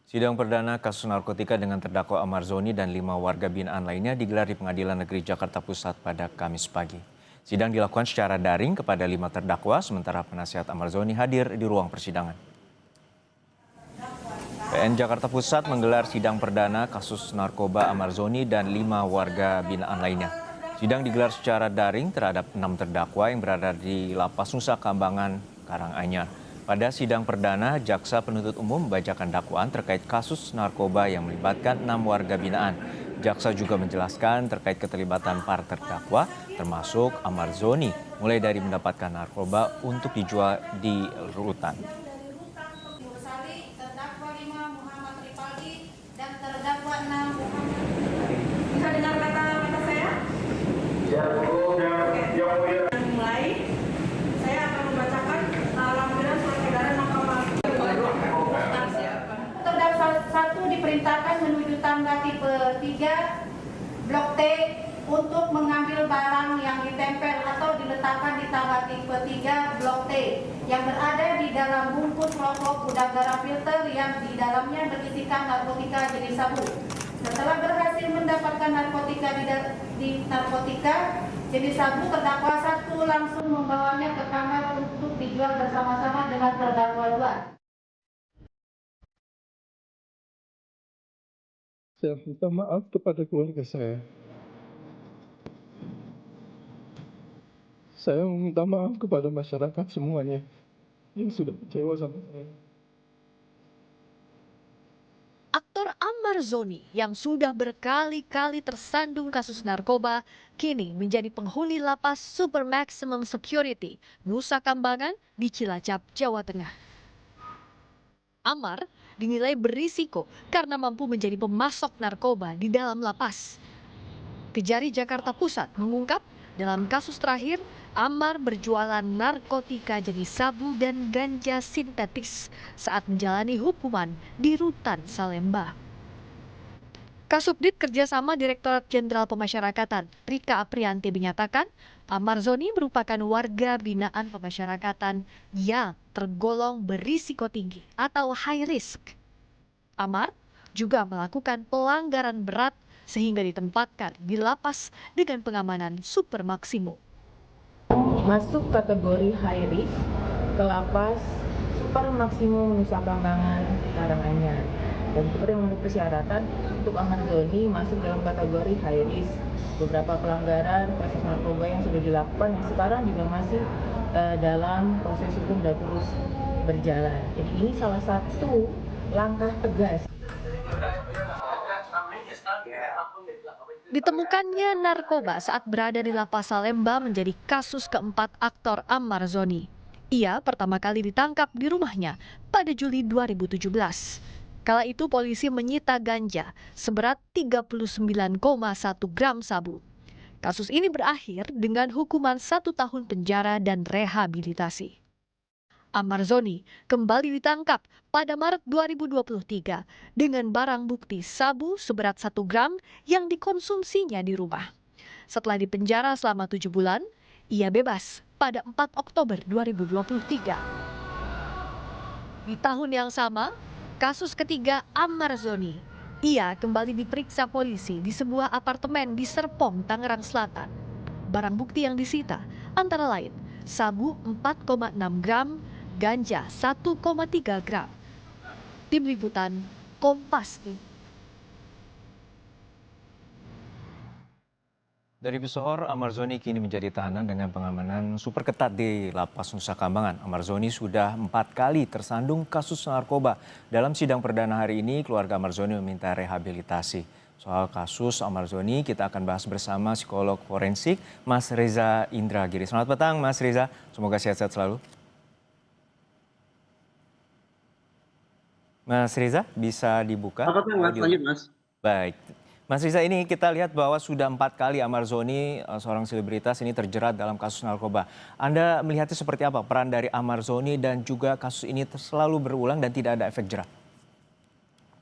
Sidang perdana kasus narkotika dengan terdakwa Amar Zoni dan 5 warga binaan lainnya digelar di Pengadilan Negeri Jakarta Pusat pada Kamis pagi. Sidang dilakukan secara daring kepada 5 terdakwa, sementara penasihat Amar Zoni hadir di ruang persidangan. PN Jakarta Pusat menggelar sidang perdana kasus narkoba Amar Zoni dan 5 warga binaan lainnya. Sidang digelar secara daring terhadap 6 terdakwa yang berada di Lapas Nusa Kambangan, Karanganyar. Pada sidang perdana, jaksa penuntut umum membacakan dakwaan terkait kasus narkoba yang melibatkan 6 warga binaan. Jaksa juga menjelaskan terkait keterlibatan para terdakwa, termasuk Amar Zoni, mulai dari mendapatkan narkoba untuk dijual di rutan. Bisa dengar kata-kata saya? Ya, Bu. Mulai, saya akan membacakan lampiran surat edaran Mahkamah. Terdakwa 1 diperintahkan menuju tangga tipe 3 Blok T untuk mengambil barang yang ditempel atau diletakkan di tangga tipe 3 Blok T yang berada di dalam bungkus rokok udara filter yang di dalamnya berisikan narkotika jenis sabu. Setelah berhasil mendapatkan narkotika jenis sabu, terdakwa 1 langsung membawanya ke kamar untuk dijual bersama-sama dengan terdakwa 2. Saya minta maaf kepada keluarga saya. Saya meminta maaf kepada masyarakat semuanya yang sudah kecewa sama saya. Aktor Amar Zoni yang sudah berkali-kali tersandung kasus narkoba kini menjadi penghuni lapas Super Maximum Security Nusa Kambangan di Cilacap, Jawa Tengah. Amar dinilai berisiko karena mampu menjadi pemasok narkoba di dalam lapas. Kejari Jakarta Pusat mengungkap dalam kasus terakhir Amar berjualan narkotika jenis sabu dan ganja sintetis saat menjalani hukuman di rutan Salemba. Kasubdit Kerjasama Direktorat Jenderal Pemasyarakatan Rika Aprianti menyatakan Amar Zoni merupakan warga binaan pemasyarakatan yang tergolong berisiko tinggi atau high risk. Amar juga melakukan pelanggaran berat sehingga ditempatkan di lapas dengan pengamanan super maksimum. Masuk kategori high risk ke lapas super maksimum Nusa Kambangan Karanganyar, dan seperti memenuhi persyaratan untuk Amar Zoni masuk dalam kategori high risk. Beberapa pelanggaran kasus narkoba yang sudah dilakukan yang sekarang juga masih dalam proses hukum dan terus berjalan. Jadi ini salah satu langkah tegas. Ditemukannya narkoba saat berada di lapas Salemba menjadi kasus keempat aktor Amar Zoni. Ia pertama kali ditangkap di rumahnya pada Juli 2017. Kala itu polisi menyita ganja seberat 39,1 gram sabu. Kasus ini berakhir dengan hukuman 1 tahun penjara dan rehabilitasi. Amar Zoni kembali ditangkap pada Maret 2023 dengan barang bukti sabu seberat 1 gram yang dikonsumsinya di rumah. Setelah dipenjara selama 7 bulan, ia bebas pada 4 Oktober 2023. Di tahun yang sama, kasus ketiga Amar Zoni. Ia kembali diperiksa polisi di sebuah apartemen di Serpong, Tangerang Selatan. Barang bukti yang disita antara lain sabu 4,6 gram, ganja 1,3 gram. Tim Liputan Kompas. Dari Pesohor, Amar Zoni kini menjadi tahanan dengan pengamanan super ketat di Lapas Nusa Kambangan. Amar Zoni sudah 4 kali tersandung kasus narkoba. Dalam sidang perdana hari ini, keluarga Amar Zoni meminta rehabilitasi. Soal kasus Amar Zoni, kita akan bahas bersama psikolog forensik Mas Reza Indragiri. Selamat petang, Mas Reza. Semoga sehat-sehat selalu. Mas Reza, bisa dibuka? Apa tuh, Mas? Lanjut, Mas. Baik. Mas Riza, ini kita lihat bahwa sudah 4 kali Amar Zoni, seorang selebritas ini terjerat dalam kasus narkoba. Anda melihatnya seperti apa peran dari Amar Zoni dan juga kasus ini selalu berulang dan tidak ada efek jerak?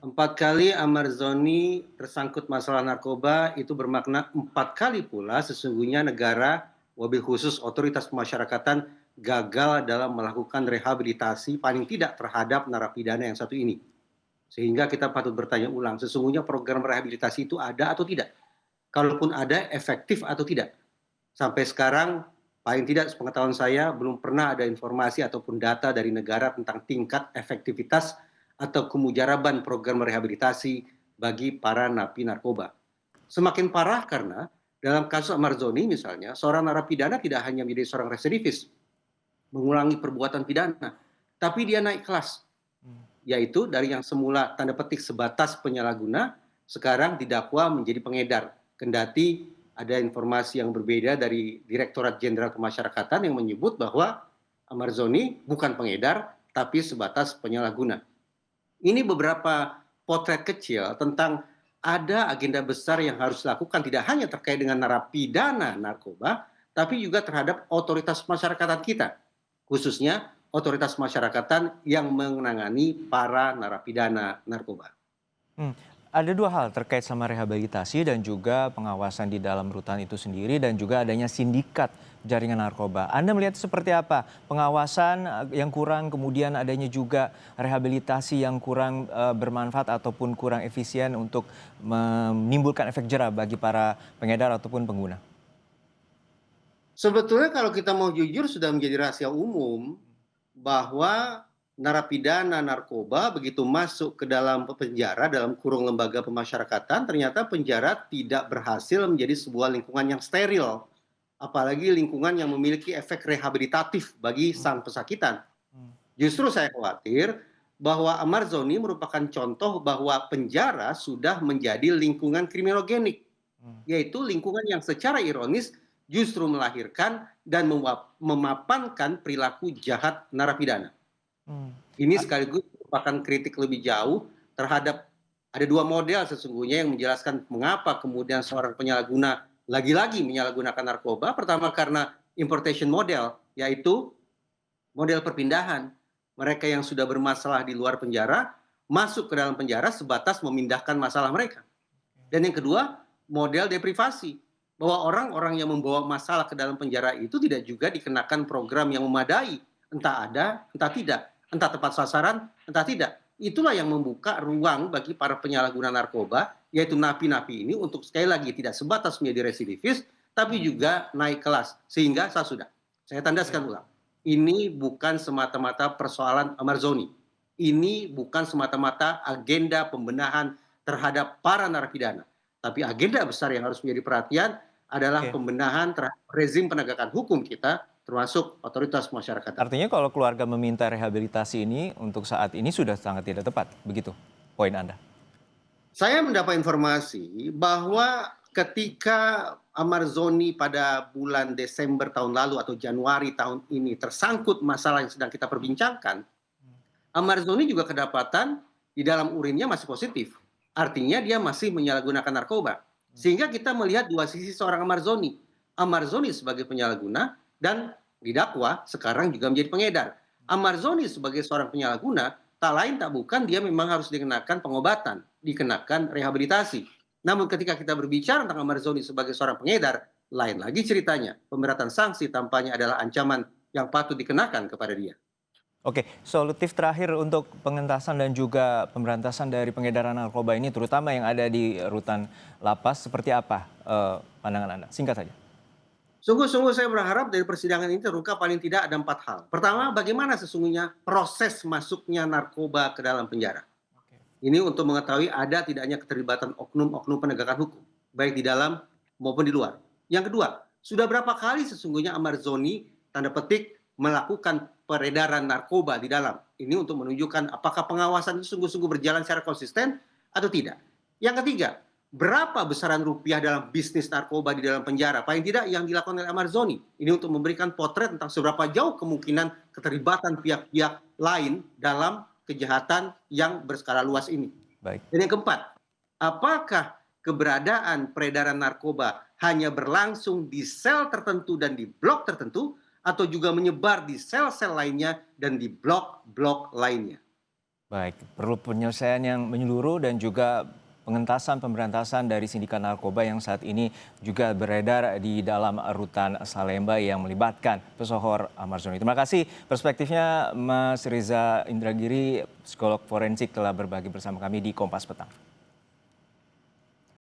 4 kali Amar Zoni tersangkut masalah narkoba itu bermakna 4 kali pula sesungguhnya negara, wabil khusus otoritas pemasyarakatan gagal dalam melakukan rehabilitasi paling tidak terhadap narapidana yang satu ini. Sehingga kita patut bertanya ulang, sesungguhnya program rehabilitasi itu ada atau tidak? Kalaupun ada, efektif atau tidak? Sampai sekarang, paling tidak sepengetahuan saya, belum pernah ada informasi ataupun data dari negara tentang tingkat efektivitas atau kemujaraban program rehabilitasi bagi para napi narkoba. Semakin parah karena dalam kasus Amarzoni misalnya, seorang narapidana tidak hanya menjadi seorang residivis, mengulangi perbuatan pidana, tapi dia naik kelas, yaitu dari yang semula tanda petik sebatas penyalahguna, sekarang didakwa menjadi pengedar. Kendati ada informasi yang berbeda dari Direktorat Jenderal Pemasyarakatan yang menyebut bahwa Amarzoni bukan pengedar, tapi sebatas penyalahguna. Ini beberapa potret kecil tentang ada agenda besar yang harus dilakukan tidak hanya terkait dengan narapidana narkoba, tapi juga terhadap otoritas masyarakatan kita, khususnya otoritas masyarakatan yang menangani para narapidana narkoba. Ada dua hal terkait sama rehabilitasi dan juga pengawasan di dalam rutan itu sendiri dan juga adanya sindikat jaringan narkoba. Anda melihat seperti apa? Pengawasan yang kurang, kemudian adanya juga rehabilitasi yang kurang bermanfaat ataupun kurang efisien untuk menimbulkan efek jera bagi para pengedar ataupun pengguna. Sebetulnya kalau kita mau jujur sudah menjadi rahasia umum bahwa narapidana narkoba begitu masuk ke dalam penjara, dalam kurung lembaga pemasyarakatan, ternyata penjara tidak berhasil menjadi sebuah lingkungan yang steril. Apalagi lingkungan yang memiliki efek rehabilitatif bagi sang pesakitan. Justru saya khawatir bahwa Amarzoni merupakan contoh bahwa penjara sudah menjadi lingkungan kriminogenik. Yaitu lingkungan yang secara ironis justru melahirkan dan memapankan perilaku jahat narapidana. Ini sekaligus merupakan kritik lebih jauh terhadap ada dua model sesungguhnya yang menjelaskan mengapa kemudian seorang penyalahguna lagi-lagi menyalahgunakan narkoba. Pertama karena importation model, yaitu model perpindahan. Mereka yang sudah bermasalah di luar penjara masuk ke dalam penjara sebatas memindahkan masalah mereka. Dan yang kedua, model deprivasi. Bahwa orang-orang yang membawa masalah ke dalam penjara itu tidak juga dikenakan program yang memadai. Entah ada, entah tidak. Entah tepat sasaran, entah tidak. Itulah yang membuka ruang bagi para penyalahguna narkoba, yaitu napi-napi ini untuk sekali lagi tidak sebatas menjadi residivis, tapi juga naik kelas. Sehingga saya tandaskan ulang. Ini bukan semata-mata persoalan Amarzoni. Ini bukan semata-mata agenda pembenahan terhadap para narapidana. Tapi agenda besar yang harus menjadi perhatian adalah pembenahan terhadap rezim penegakan hukum kita, termasuk otoritas masyarakat. Artinya kalau keluarga meminta rehabilitasi ini untuk saat ini sudah sangat tidak tepat, begitu poin Anda? Saya mendapat informasi bahwa ketika Amarzoni pada bulan Desember tahun lalu atau Januari tahun ini tersangkut masalah yang sedang kita perbincangkan, Amarzoni juga kedapatan di dalam urinnya masih positif. Artinya dia masih menyalahgunakan narkoba. Sehingga kita melihat dua sisi seorang Amarzoni. Amarzoni sebagai penyalahguna dan didakwa sekarang juga menjadi pengedar. Amarzoni sebagai seorang penyalahguna, tak lain tak bukan dia memang harus dikenakan pengobatan, dikenakan rehabilitasi. Namun ketika kita berbicara tentang Amarzoni sebagai seorang pengedar, lain lagi ceritanya. Pemberatan sanksi tampaknya adalah ancaman yang patut dikenakan kepada dia. Oke, solutif terakhir untuk pengentasan dan juga pemberantasan dari pengedaran narkoba ini, terutama yang ada di rutan lapas, seperti apa pandangan Anda? Singkat saja. Sungguh-sungguh saya berharap dari persidangan ini terungkap paling tidak ada 4 hal. Pertama, bagaimana sesungguhnya proses masuknya narkoba ke dalam penjara. Ini untuk mengetahui ada tidaknya keterlibatan oknum-oknum penegakan hukum, baik di dalam maupun di luar. Yang kedua, sudah berapa kali sesungguhnya Amarzoni, tanda petik, melakukan peredaran narkoba di dalam. Ini untuk menunjukkan apakah pengawasan itu sungguh-sungguh berjalan secara konsisten atau tidak. Yang ketiga, berapa besaran rupiah dalam bisnis narkoba di dalam penjara? Paling tidak yang dilakukan oleh Amarzoni. Ini untuk memberikan potret tentang seberapa jauh kemungkinan keterlibatan pihak-pihak lain dalam kejahatan yang berskala luas ini. Baik. Dan yang keempat, apakah keberadaan peredaran narkoba hanya berlangsung di sel tertentu dan di blok tertentu, atau juga menyebar di sel-sel lainnya dan di blok-blok lainnya? Baik, perlu penyelesaian yang menyeluruh dan juga pengentasan pemberantasan dari sindikat narkoba yang saat ini juga beredar di dalam rutan Salemba yang melibatkan pesohor Amarzoni. Terima kasih perspektifnya Mas Riza Indragiri, psikolog forensik telah berbagi bersama kami di Kompas Petang.